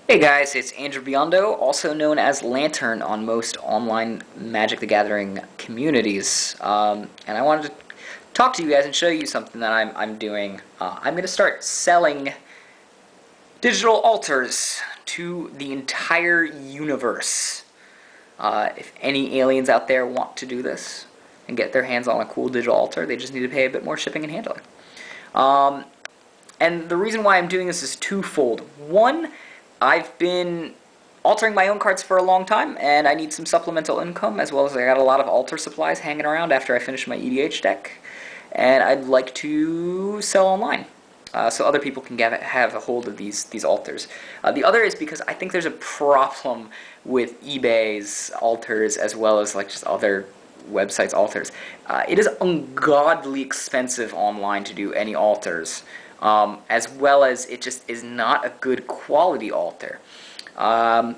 Hey guys, it's Andrew Biondo, also known as Lantern on most online Magic the Gathering communities. And I wanted to talk to you guys and show you something that I'm doing. I'm going to start selling digital altars to the entire universe. If any aliens out there want to do this and get their hands on a cool digital altar, they just need to pay a bit more shipping and handling. Um, and the reason why I'm doing this is twofold. One, I've been altering my own cards for a long time, and I need some supplemental income, as well as I got a lot of altar supplies hanging around after I finish my EDH deck, and I'd like to sell online. So other people can have a hold of these altars. The other is because I think there's a problem with eBay's altars as well as like just other websites altars. It is ungodly expensive online to do any altars, as well as it just is not a good quality altar. Um,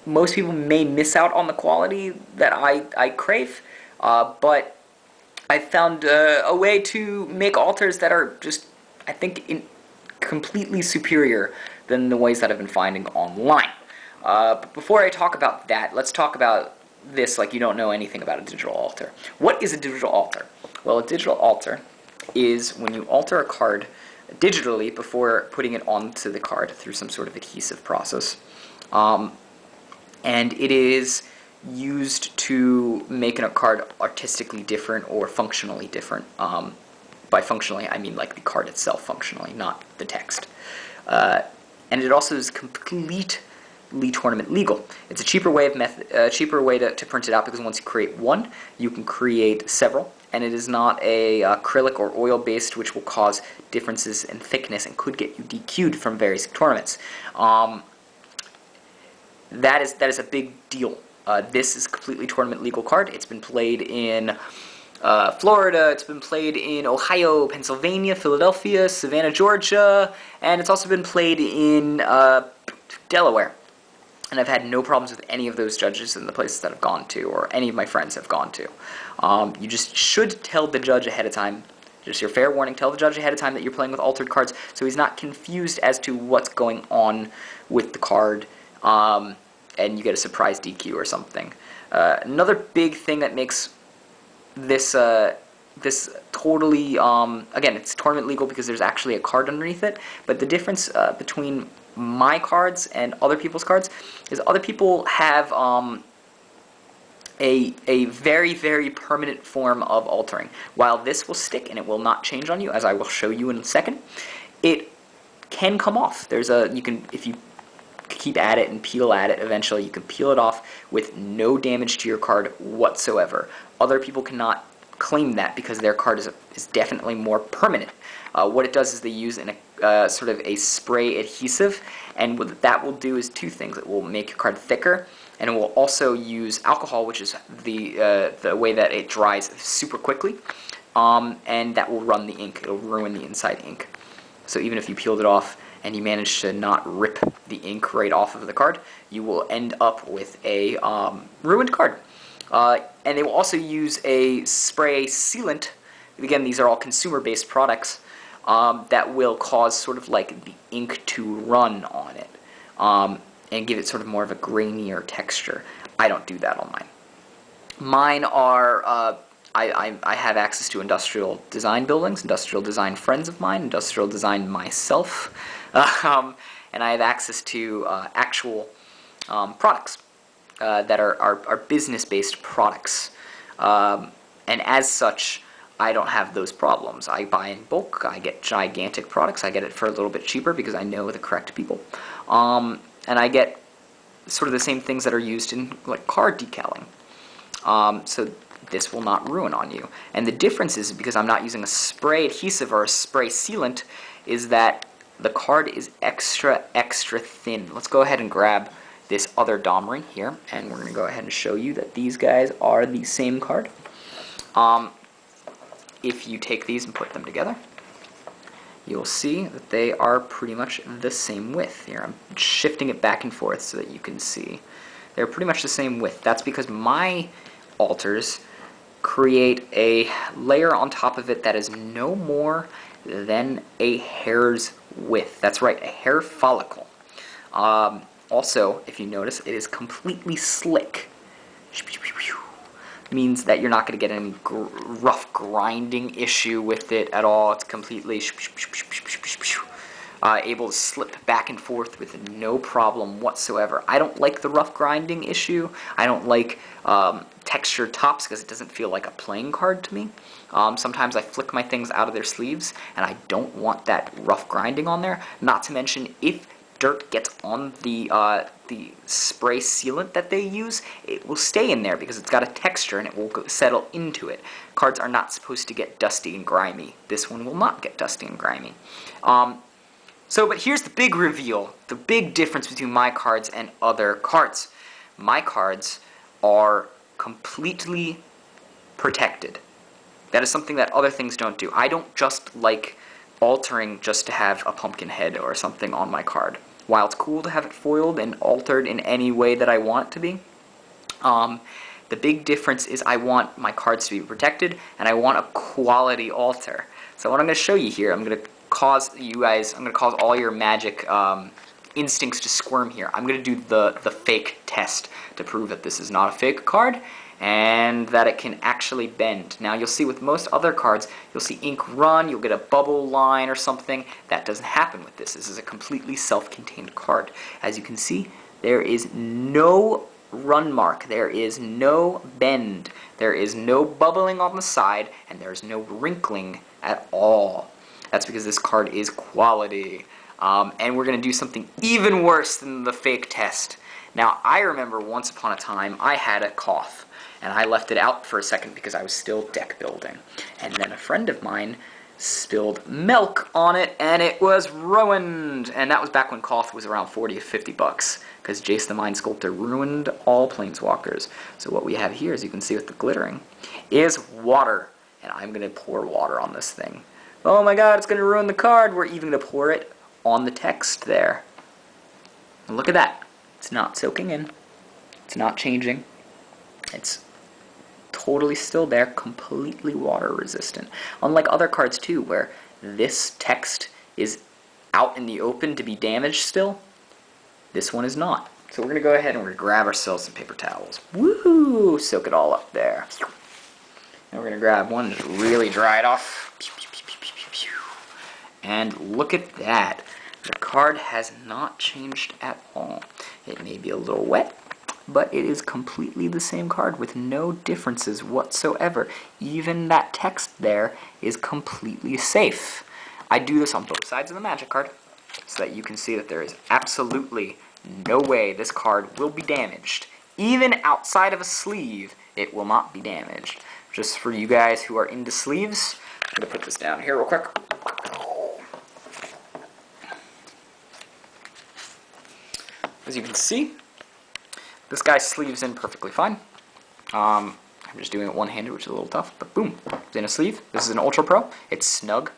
Most people may miss out on the quality that I crave, but I found a way to make altars that are just, I think, completely superior than the ways that I've been finding online. But before I talk about that, let's talk about this like you don't know anything about a digital altar. What is a digital altar? Well, a digital altar is when you alter a card digitally before putting it onto the card through some sort of adhesive process. Um, and it is used to make a card artistically different or functionally different. By functionally, I mean like the card itself functionally, not the text. Uh, and it also is completely tournament legal. It's a cheaper way to print it out because once you create one, you can create several, and it is not a acrylic or oil based, which will cause differences in thickness and could get you DQ'd from various tournaments. That is a big deal. This is a completely tournament legal card. It's been played in Florida, it's been played in Ohio, Pennsylvania, Philadelphia, Savannah, Georgia, and it's also been played in Delaware. And I've had no problems with any of those judges in the places that I've gone to, or any of my friends have gone to. You just should tell the judge ahead of time, just your fair warning, tell the judge ahead of time that you're playing with altered cards so he's not confused as to what's going on with the card, and you get a surprise DQ or something. Another big thing that makes this totally, again, it's tournament legal because there's actually a card underneath it, but the difference between my cards and other people's cards is other people have a very, very permanent form of altering. While this will stick and it will not change on you, as I will show you in a second, it can come off. You can, if you keep at it and peel at it, eventually you can peel it off with no damage to your card whatsoever. Other people cannot claim that because their card is definitely more permanent. What it does is they use sort of a spray adhesive, and what that will do is two things. It will make your card thicker, and it will also use alcohol, which is the way that it dries super quickly, and that will run the ink. It'll ruin the inside ink. So even if you peeled it off and you manage to not rip the ink right off of the card, you will end up with a ruined card. And they will also use a spray sealant. Again, these are all consumer-based products that will cause sort of like the ink to run on it and give it sort of more of a grainier texture. I don't do that on mine. Mine are, I have access to industrial design buildings, industrial design friends of mine, industrial design myself, and I have access to actual products that are business-based products. And as such, I don't have those problems. I buy in bulk, I get gigantic products, I get it for a little bit cheaper because I know the correct people. And I get sort of the same things that are used in like card decaling. So this will not ruin on you. And the difference is, because I'm not using a spray adhesive or a spray sealant, is that the card is extra thin. Let's go ahead and grab this other Domri here, and we're going to go ahead and show you that these guys are the same card. If you take these and put them together, you'll see that they are pretty much the same width. Here, I'm shifting it back and forth so that you can see. They're pretty much the same width. That's because my altars create a layer on top of it that is no more than a hair's width. That's right, a hair follicle. Also, if you notice, it is completely slick. Means that you're not going to get any rough grinding issue with it at all. It's completely able to slip back and forth with no problem whatsoever. I don't like the rough grinding issue. I don't like textured tops because it doesn't feel like a playing card to me. Sometimes I flick my things out of their sleeves, and I don't want that rough grinding on there. Not to mention, if dirt gets on the spray sealant that they use, it will stay in there because it's got a texture and it will settle into it. Cards are not supposed to get dusty and grimy. This one will not get dusty and grimy. But here's the big reveal, the big difference between my cards and other cards. My cards are completely protected. That is something that other things don't do. I don't just like altering just to have a pumpkin head or something on my card. While it's cool to have it foiled and altered in any way that I want it to be, the big difference is I want my cards to be protected, and I want a quality alter. So what I'm going to show you here, I'm going to cause all your magic instincts to squirm here. I'm going to do the fake test to prove that this is not a fake card, and that it can actually bend. Now you'll see with most other cards, you'll see ink run, you'll get a bubble line or something. That doesn't happen with this. This is a completely self-contained card. As you can see, there is no run mark, there is no bend, there is no bubbling on the side, and there is no wrinkling at all. That's because this card is quality. And we're going to do something even worse than the fake test. Now, I remember once upon a time, I had a Koth, and I left it out for a second because I was still deck building. And then a friend of mine spilled milk on it, and it was ruined. And that was back when Koth was around 40 to 50 bucks, because Jace the Mind Sculptor ruined all Planeswalkers. So what we have here, as you can see with the glittering, is water. And I'm going to pour water on this thing. Oh my god, it's going to ruin the card. We're even going to pour it on the text there. And look at that. It's not soaking in. It's not changing. It's totally still there, completely water resistant. Unlike other cards too, where this text is out in the open to be damaged still, this one is not. So we're going to go ahead and we're going to grab ourselves some paper towels. Woohoo! Soak it all up there. And we're going to grab one and just really dry it off. And look at that. The card has not changed at all. It may be a little wet, but it is completely the same card with no differences whatsoever. Even that text there is completely safe. I do this on both sides of the Magic card so that you can see that there is absolutely no way this card will be damaged. Even outside of a sleeve, it will not be damaged. Just for you guys who are into sleeves, I'm going to put this down here real quick. As you can see, this guy sleeves in perfectly fine. I'm just doing it one-handed, which is a little tough, but boom, it's in a sleeve. This is an Ultra Pro. It's snug.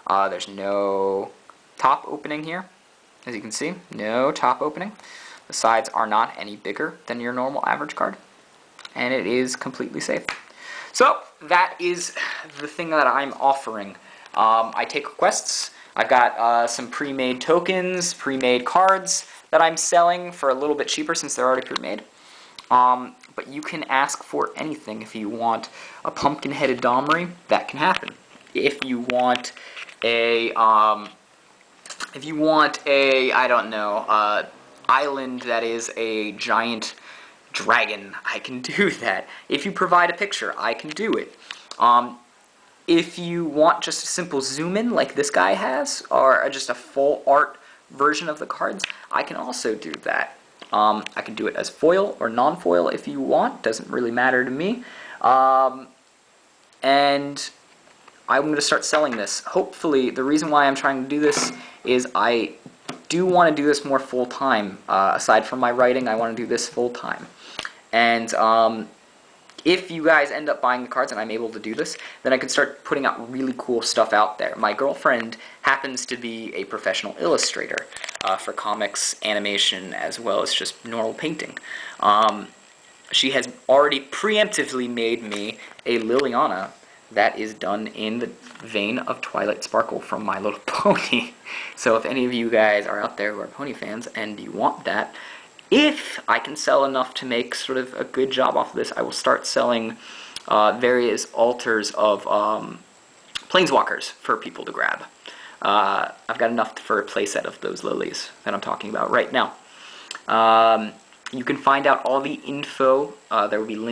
There's no top opening here, as you can see. No top opening. The sides are not any bigger than your normal average card, and it is completely safe. So that is the thing that I'm offering. I take requests. I've got some pre-made tokens, pre-made cards that I'm selling for a little bit cheaper since they're already pre-made. But you can ask for anything. If you want a pumpkin-headed Domri, that can happen. If you want a, I don't know, island that is a giant dragon, I can do that. If you provide a picture, I can do it. If you want just a simple zoom in like this guy has, or just a full art version of the cards, I can also do that. I can do it as foil or non-foil if you want, doesn't really matter to me. And I'm going to start selling this. Hopefully, the reason why I'm trying to do this is I do want to do this more full-time. Aside from my writing, I want to do this full-time. And if you guys end up buying the cards and I'm able to do this, then I can start putting out really cool stuff out there. My girlfriend happens to be a professional illustrator for comics, animation, as well as just normal painting. She has already preemptively made me a Liliana that is done in the vein of Twilight Sparkle from My Little Pony. So if any of you guys are out there who are pony fans and you want that, if I can sell enough to make sort of a good job off of this, I will start selling various alters of Planeswalkers for people to grab. I've got enough for a playset of those lilies that I'm talking about right now. You can find out all the info. There will be links